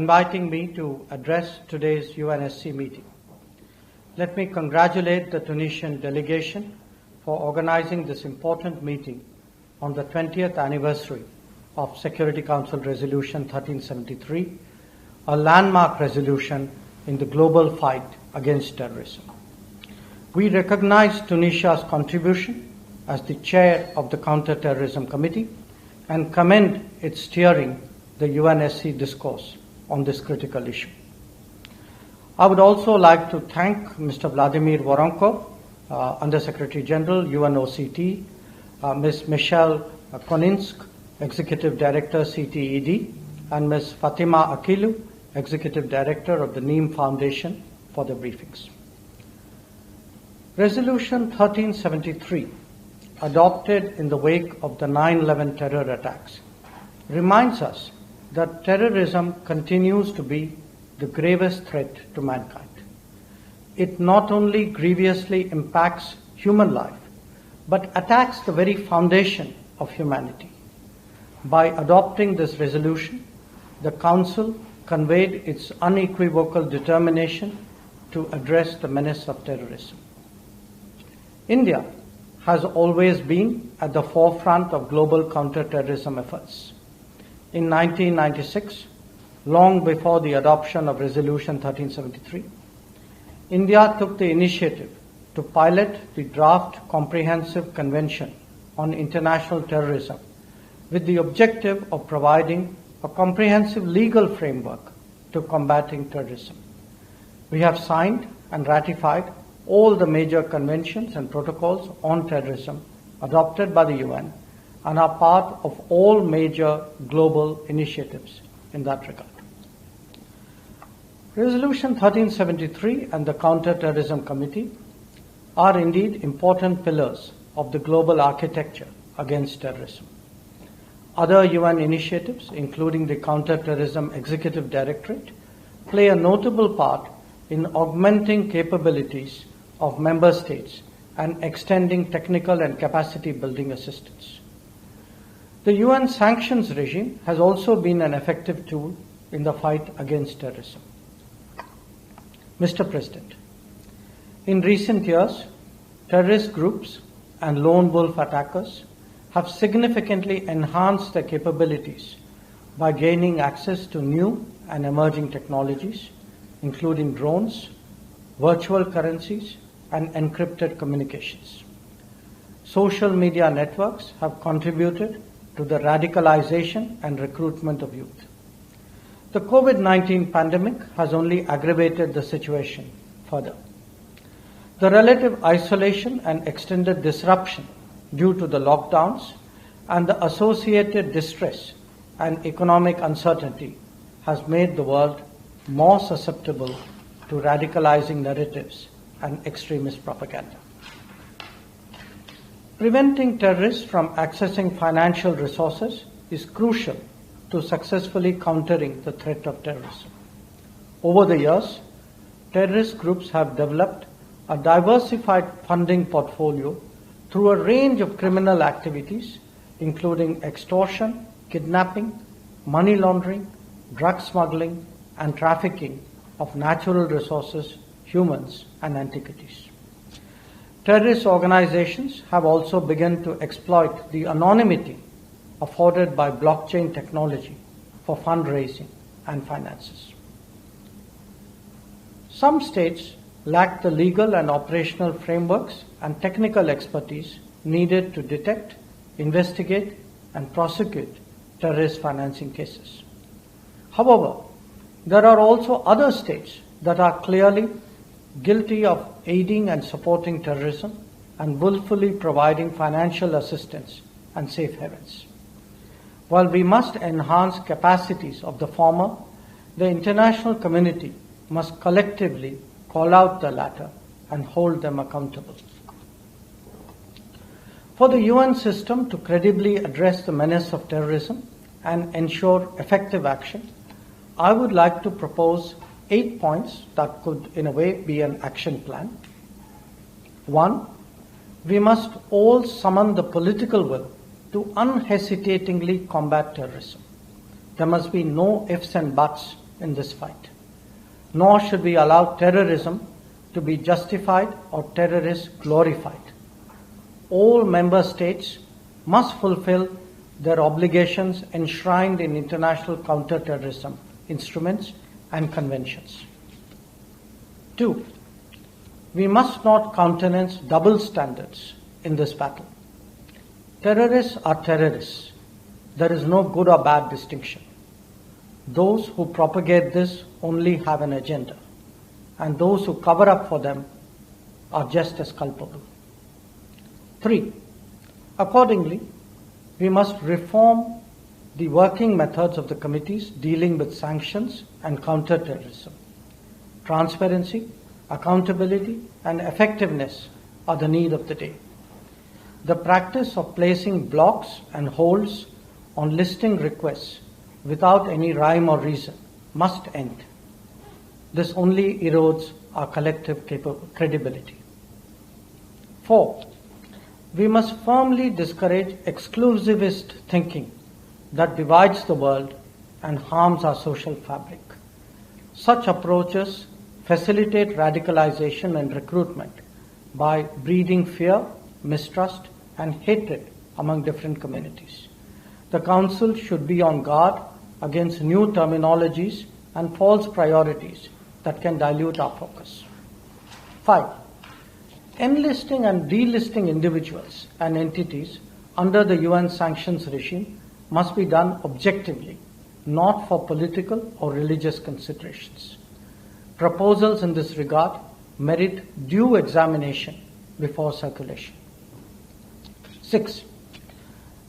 inviting me to address today's UNSC meeting. Let me congratulate the Tunisian delegation for organizing this important meeting on the 20th anniversary of Security Council Resolution 1373, a landmark resolution in the global fight against terrorism. We recognize Tunisia's contribution as the chair of the Counter-Terrorism Committee and commend its steering the UNSC discourse on this critical issue. I would also like to thank Mr. Vladimir Voronko, Under-Secretary General, UNOCT, Ms. Michelle Koninsk, Executive Director, CTED, and Ms. Fatima Akilu, Executive Director of the Neem Foundation, for the briefings. Resolution 1373, adopted in the wake of the 9/11 terror attacks, reminds us that terrorism continues to be the gravest threat to mankind. It not only grievously impacts human life, but attacks the very foundation of humanity. By adopting this resolution, the Council conveyed its unequivocal determination to address the menace of terrorism. India has always been at the forefront of global counter-terrorism efforts. In 1996, long before the adoption of Resolution 1373, India took the initiative to pilot the draft Comprehensive Convention on International Terrorism with the objective of providing a comprehensive legal framework to combating terrorism. We have signed and ratified all the major conventions and protocols on terrorism adopted by the UN and are part of all major global initiatives in that regard. Resolution 1373 and the Counter-Terrorism Committee are indeed important pillars of the global architecture against terrorism. Other UN initiatives, including the Counter-Terrorism Executive Directorate, play a notable part in augmenting capabilities of member states and extending technical and capacity building assistance. The UN sanctions regime has also been an effective tool in the fight against terrorism. Mr. President, in recent years, terrorist groups and lone wolf attackers have significantly enhanced their capabilities by gaining access to new and emerging technologies, including drones, virtual currencies, and encrypted communications. Social media networks have contributed to the radicalization and recruitment of youth. The COVID-19 pandemic has only aggravated the situation further. The relative isolation and extended disruption due to the lockdowns and the associated distress and economic uncertainty has made the world more susceptible to radicalizing narratives and extremist propaganda. Preventing terrorists from accessing financial resources is crucial to successfully countering the threat of terrorism. Over the years, terrorist groups have developed a diversified funding portfolio through a range of criminal activities, including extortion, kidnapping, money laundering, drug smuggling, and trafficking of natural resources, humans, and antiquities. Terrorist organizations have also begun to exploit the anonymity afforded by blockchain technology for fundraising and finances. Some states lack the legal and operational frameworks and technical expertise needed to detect, investigate, and prosecute terrorist financing cases. However, there are also other states that are clearly guilty of aiding and supporting terrorism and willfully providing financial assistance and safe havens. While we must enhance capacities of the former, the international community must collectively call out the latter and hold them accountable. For the UN system to credibly address the menace of terrorism and ensure effective action, I would like to propose 8 points that could, in a way, be an action plan. 1. We must all summon the political will to unhesitatingly combat terrorism. There must be no ifs and buts in this fight. Nor should we allow terrorism to be justified or terrorists glorified. All member states must fulfill their obligations enshrined in international counter-terrorism instruments and conventions. 2. We must not countenance double standards in this battle. Terrorists are terrorists. There is no good or bad distinction. Those who propagate this only have an agenda, and those who cover up for them are just as culpable. 3. Accordingly, we must reform the working methods of the committees dealing with sanctions and counter-terrorism. Transparency, accountability, and effectiveness are the need of the day. The practice of placing blocks and holds on listing requests without any rhyme or reason must end. This only erodes our collective credibility. 4. We must firmly discourage exclusivist thinking that divides the world and harms our social fabric. Such approaches facilitate radicalization and recruitment by breeding fear, mistrust, and hatred among different communities. The Council should be on guard against new terminologies and false priorities that can dilute our focus. 5. Enlisting and delisting individuals and entities under the UN sanctions regime must be done objectively, not for political or religious considerations. Proposals in this regard merit due examination before circulation. 6.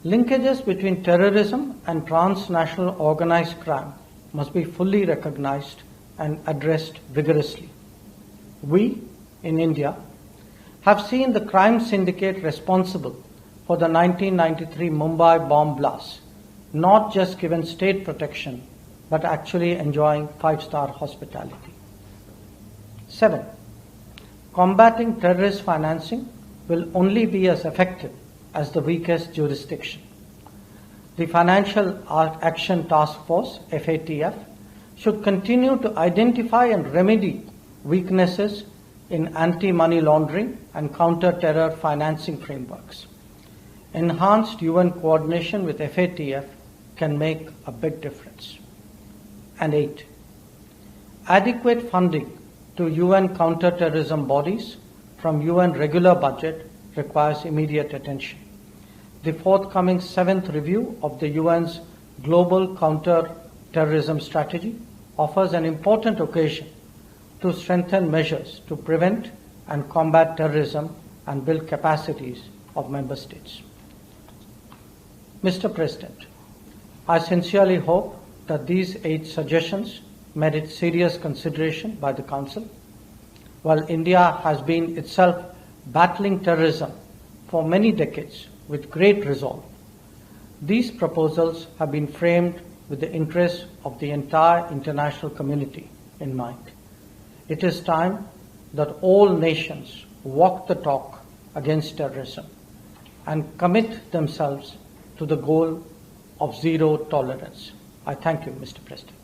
Linkages between terrorism and transnational organized crime must be fully recognized and addressed vigorously. We, in India, have seen the crime syndicate responsible for the 1993 Mumbai bomb blast not just given state protection, but actually enjoying 5-star hospitality. 7. Combating terrorist financing will only be as effective as the weakest jurisdiction. The Financial Action Task Force, FATF, should continue to identify and remedy weaknesses in anti-money laundering and counter-terror financing frameworks. Enhanced UN coordination with FATF can make a big difference. And 8. Adequate funding to UN counter-terrorism bodies from UN regular budget requires immediate attention. The forthcoming 7th review of the UN's Global Counter-Terrorism Strategy offers an important occasion to strengthen measures to prevent and combat terrorism and build capacities of member states. Mr. President, I sincerely hope that these 8 suggestions merit serious consideration by the Council. While India has been itself battling terrorism for many decades with great resolve, these proposals have been framed with the interests of the entire international community in mind. It is time that all nations walk the talk against terrorism and commit themselves to the goal of zero tolerance. I thank you, Mr. President.